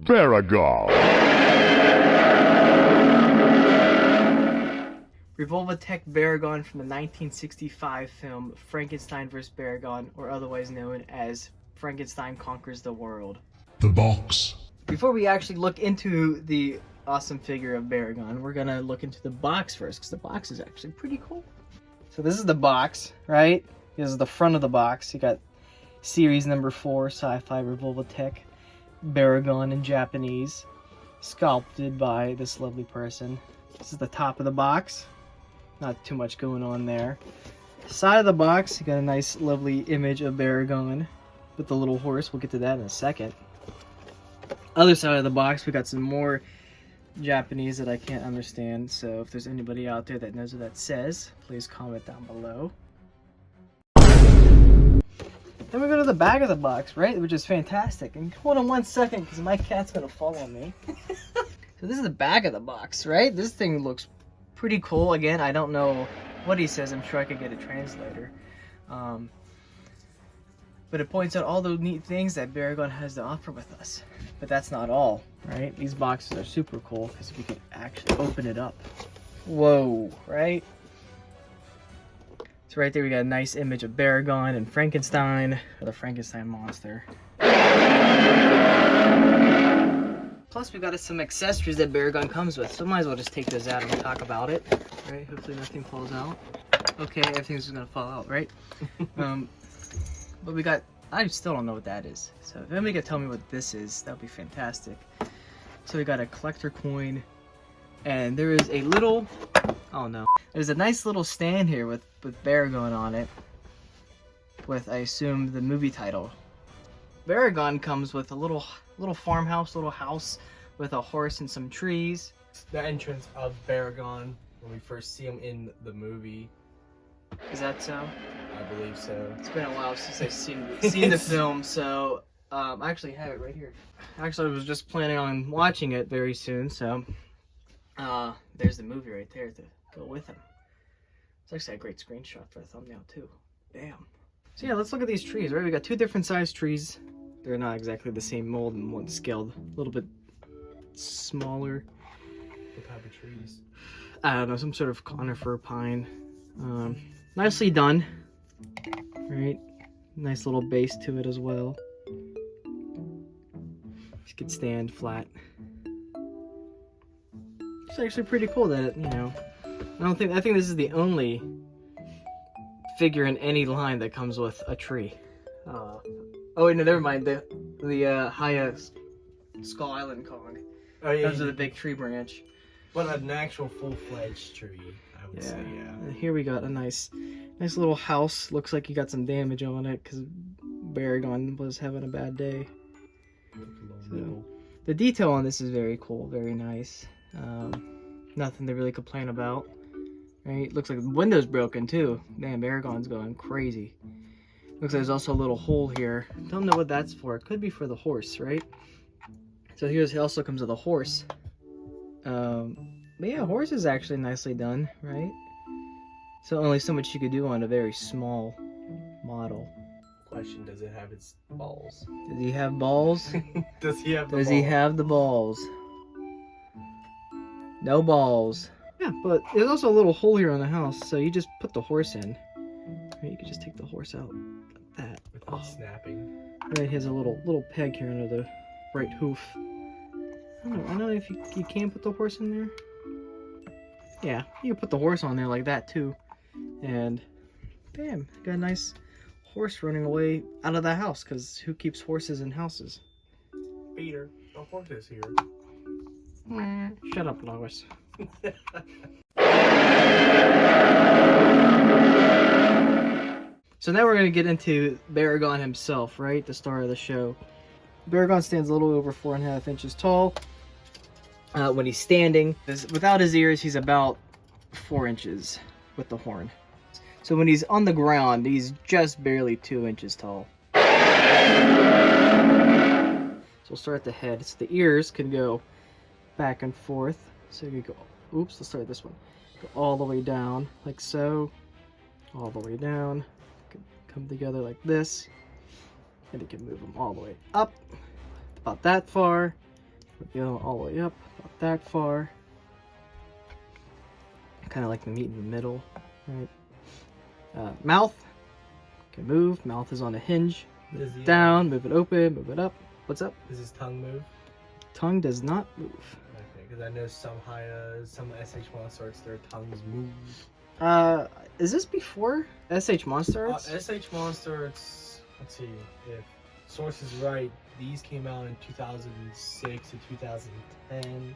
Baragon. Revoltech Baragon from the 1965 film Frankenstein vs. Baragon, or otherwise known as Frankenstein Conquers the World. The box. Before we actually look into the awesome figure of Baragon, we're gonna look into the box first, because the box is actually pretty cool. So this is the box, right? This is the front of the box. You got series number 4, Sci-Fi Revoltech Baragon in Japanese, sculpted by this lovely person. This is the top of the box. Not too much going on there. Side of the box, you got a nice lovely image of Baragon with the little horse. We'll get to that in a second. Other side of the box, we got some more Japanese that I can't understand, so if there's anybody out there that knows what that says, please comment down below. Then we go to the back of the box, right, which is fantastic. And hold on 1 second, because my cat's gonna fall on me. So this is the back of the box, right? This thing looks pretty cool. Again, I don't know what he says. I'm sure I could get a translator. But it points out all the neat things that Baragon has to offer with us. But that's not all, right? These boxes are super cool because we can actually open it up. Whoa, right? So right there we got a nice image of Baragon and Frankenstein, or the Frankenstein monster. Plus we got some accessories that Baragon comes with, so might as well just take those out and talk about it. Right, hopefully nothing falls out. Okay, everything's just gonna fall out, right? But we got, I still don't know what that is. So if anybody could tell me what this is, that would be fantastic. So we got a collector coin, and there is a little, oh no. There's a nice little stand here with Baragon on it, with, I assume, the movie title. Baragon comes with a little farmhouse, little house with a horse and some trees. The entrance of Baragon when we first see him in the movie. Is that so? I believe so. It's been a while since I've seen the film, so I actually have it right here. Actually, I was just planning on watching it very soon, so there's the movie right there to go with him. It's actually a great screenshot for a thumbnail too. Bam. So yeah, let's look at these trees, right? We got two different size trees. They're not exactly the same mold, and one's scaled a little bit smaller. What type of trees? I don't know, some sort of conifer pine. Nicely done, right? Nice little base to it as well. Just could stand flat. It's actually pretty cool that it, you know, I think this is the only figure in any line that comes with a tree. Oh wait, no, never mind. The highest Skull Island Kong. Oh yeah. Comes with a big tree branch. But an actual full-fledged tree, I would say, yeah. And here we got a nice little house. Looks like you got some damage on it because Baragon was having a bad day. So, the detail on this is very cool, very nice. Nothing to really complain about. Right? Looks like the window's broken too. Man, Baragon's going crazy. Looks like there's also a little hole here. Don't know what that's for. It could be for the horse, right? So here's, it also comes with a horse. But yeah, horse is actually nicely done, right? So only so much you could do on a very small model. Question, does it have its balls? Does he have balls? Does he have the Does balls? he have the balls? No balls. Yeah, but there's also a little hole here on the house, so you just put the horse in. You can just take the horse out like that. Without snapping. Right, he has a little peg here under the right hoof. I don't know if you can put the horse in there. Yeah, you can put the horse on there like that too. And bam, got a nice horse running away out of the house, because who keeps horses in houses? Peter, the horse is here. Shut up, Lois. So now we're going to get into Baragon himself, right? The star of the show. Baragon stands a little over 4.5 inches tall. When he's standing, without his ears, he's about 4 inches with the horn. So when he's on the ground, he's just barely 2 inches tall. So we'll start at the head. So the ears can go back and forth. So you go, oops, let's start this one. Go all the way down, like so. All the way down. Come together like this. And you can move them all the way up. About that far. Go all the way up, about that far. Kind of like the meat in the middle, right? Mouth can move. Mouth is on a hinge. Does he, Down, move it open, move it up. What's up? Does his tongue move? Tongue does not move. Okay, because I know some some SH monsters, their tongues move. Is this before SH Monster Arts? SH monsters. Let's see if source is right. These came out in 2006 to 2010.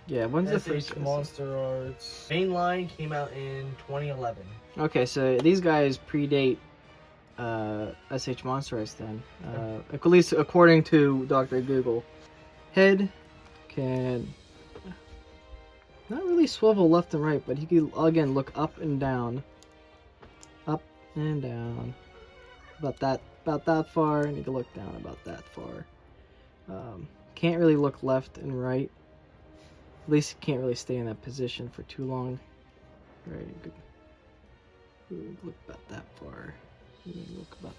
Yeah, when's the first SH Monster Arts? Mainline came out in 2011. Okay, so these guys predate SH Monster Arts then. At least according to Dr. Google. Head can not really swivel left and right, but he can again look up and down. Up and down. About that far, and he can look down about that far. Can't really look left and right. At least he can't really stay in that position for too long. Right, good. Look about that far. Look about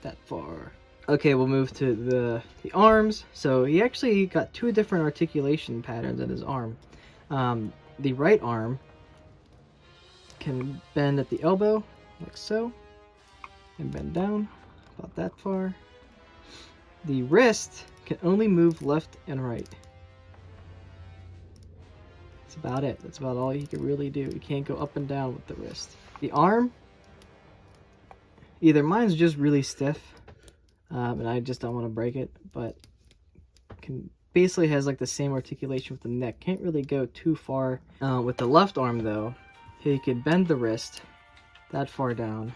that far. Okay, we'll move to the arms. So he actually got two different articulation patterns in his arm. The right arm can bend at the elbow, like so, and bend down about that far. The wrist can only move left and right. That's about it. That's about all you can really do. You can't go up and down with the wrist. The arm, either mine's just really stiff, and I just don't want to break it, but basically has like the same articulation with the neck. Can't really go too far. With the left arm though, he could bend the wrist that far down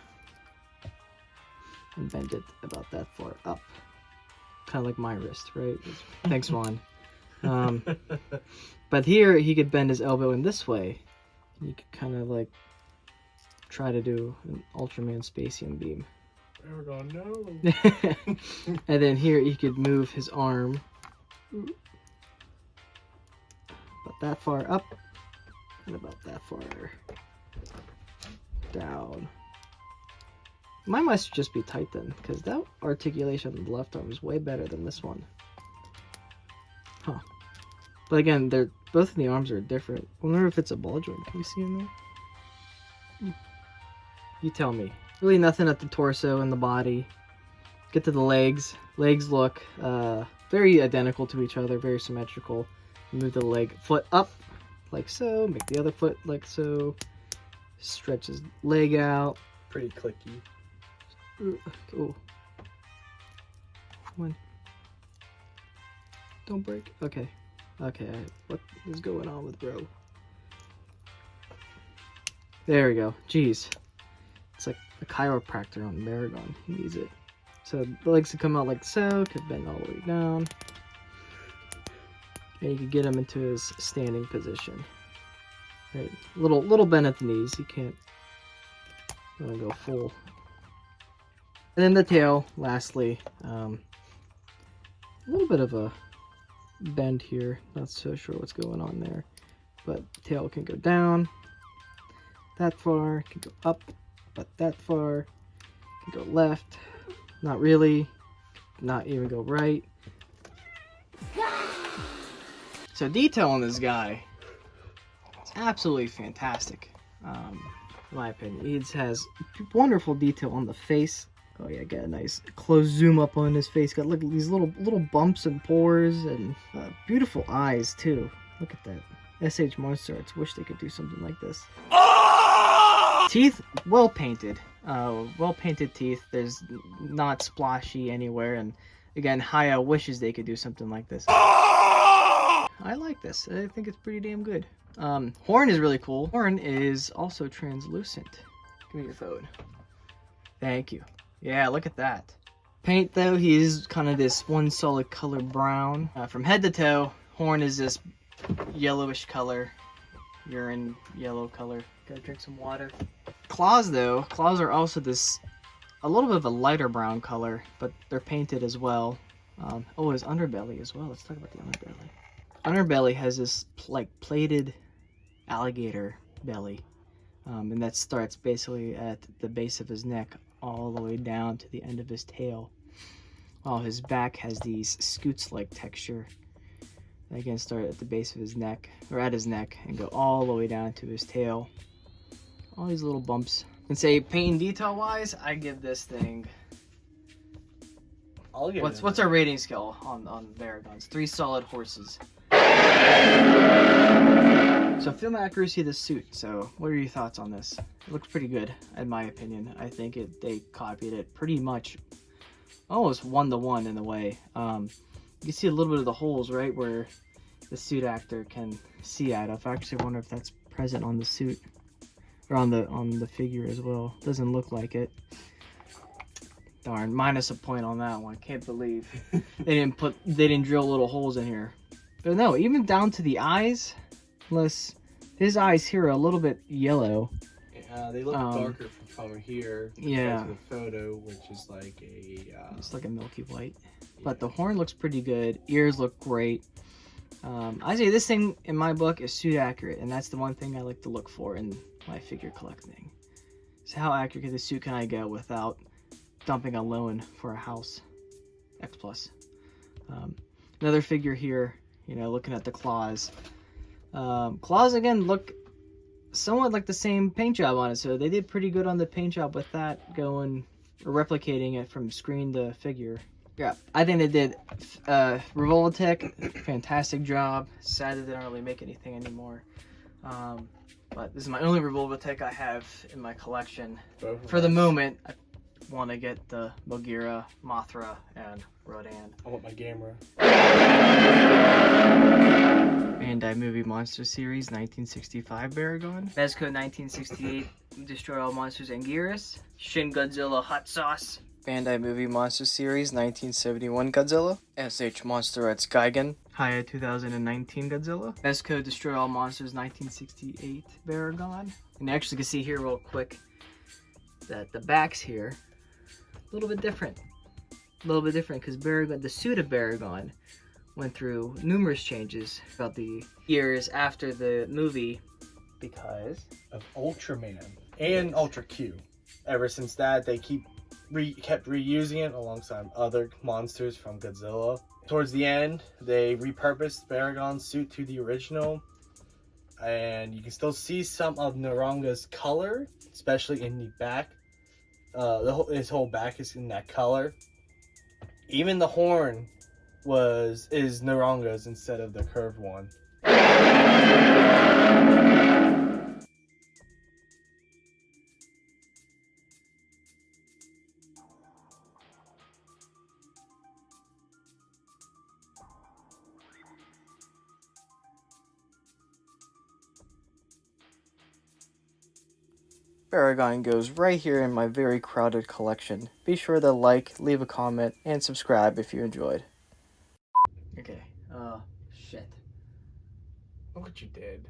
and bend it about that far up. Kind of like my wrist, right? Thanks, Juan. But here he could bend his elbow in this way. You could kind of like try to do an Ultraman Spacian beam. Baragon, no. And then here he could move his arm about that far up and about that far down. Mine must just be tight then, because that articulation on the left arm is way better than this one. Huh. But again, both of the arms are different. I wonder if it's a ball joint. Can we see in there? You tell me. Really nothing at the torso and the body. Get to the legs. Legs look very identical to each other, very symmetrical. Move the foot up like so. Make the other foot like so. Stretch his leg out. Pretty clicky. Oh. Come on. Don't break. Okay. Okay. What is going on with bro? There we go. Jeez. It's like a chiropractor on Baragon. He needs it. So the legs can come out like so. Could bend all the way down. And you can get him into his standing position. Right. Little bend at the knees. You can't really go full. And then the tail, lastly, a little bit of a bend here. Not so sure what's going on there, but tail can go down that far, can go up, but that far, can go left, not really, not even go right. So detail on this guy, it's absolutely fantastic, in my opinion. He has wonderful detail on the face. Oh yeah, get a nice close zoom up on his face. Got look at these little bumps and pores, and beautiful eyes too. Look at that. SH Monster Arts. Wish they could do something like this. Teeth well painted. Well painted teeth. There's not splotchy anywhere. And again, Haya wishes they could do something like this. I like this. I think it's pretty damn good. Horn is really cool. Horn is also translucent. Give me your phone. Thank you. Yeah, look at that. Paint though, he is kind of this one solid color brown. From head to toe, Horn is this yellowish color. Urine yellow color. Gotta drink some water. Claws though, claws are also this, a little bit of a lighter brown color, but they're painted as well. Oh, his underbelly as well. Let's talk about the underbelly. Underbelly has this like plated alligator belly. And that starts basically at the base of his neck all the way down to the end of his tail, while his back has these scoots-like texture. Again, start at the base of his neck, or at his neck, and go all the way down to his tail. All these little bumps. And say paint and detail wise, I give this thing. I'll give it. What's our rating scale on Baragons? 3 solid horses. So film accuracy of the suit. So what are your thoughts on this? It looks pretty good, in my opinion. I think they copied it pretty much, almost 1-to-1 in a way. You can see a little bit of the holes right where the suit actor can see out of. I actually wonder if that's present on the suit or on the figure as well. Doesn't look like it. Darn, minus a point on that one. Can't believe they didn't drill little holes in here. But no, even down to the eyes, unless his eyes here are a little bit yellow. They look darker from here yeah, compared to the photo, which is like a it's like a milky white. But the horn looks pretty good. Ears look great. I say this thing in my book is suit accurate, and that's the one thing I like to look for in my figure collecting. So how accurate the suit can I go without dumping a loan for a house? X+. Another figure here, you know, looking at the claws. Claws again look somewhat like the same paint job on it, so they did pretty good on the paint job with that, going or replicating it from screen to figure. Yeah, I think they did. Revoltech, fantastic job. Sad that they don't really make anything anymore. But this is my only Revoltech I have in my collection. For the moment, I want to get the Bagheera, Mothra, and Rodan. I want my Gamera. Bandai Movie Monster Series 1965 Baragon. Mezco 1968 Destroy All Monsters Anguirus. Shin Godzilla Hot Sauce. Bandai Movie Monster Series 1971 Godzilla. SH Monsterettes Gigan. Haya 2019 Godzilla. Mezco Destroy All Monsters 1968 Baragon. And you actually can see here real quick that the backs here a little bit different. A little bit different because Baragon, the suit of Baragon, went through numerous changes about the years after the movie because of Ultraman and Ultra Q. Ever since that, they kept reusing it alongside other monsters from Godzilla. Towards the end, they repurposed Baragon's suit to the original, and you can still see some of Naranga's color, especially in the back. His whole back is in that color. Even the horn is Naranga's instead of the curved one. Baragon goes right here in my very crowded collection. Be sure to like, leave a comment, and subscribe if you enjoyed. Okay, shit. Look what you did.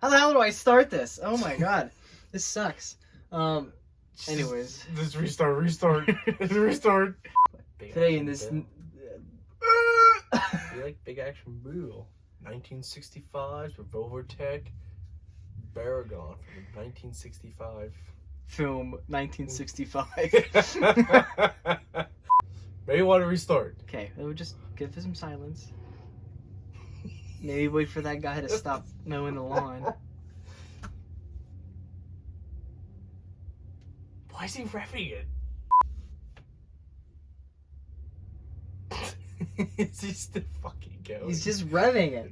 How the hell do I start this? Oh my god, this sucks. Anyways. Let's restart. Let's restart. Today in this... You like Big Action Boo. 1965 Revoltech Baragon from 1965. Film 1965. Maybe want to restart. Okay, we'll just give some silence. Maybe wait for that guy to stop mowing the lawn. Why is he revving it? Is he still fucking going? He's just revving it.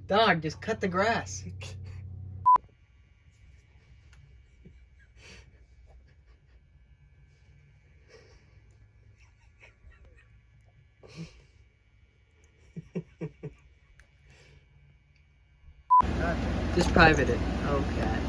Dog, just cut the grass. Just private it. Okay.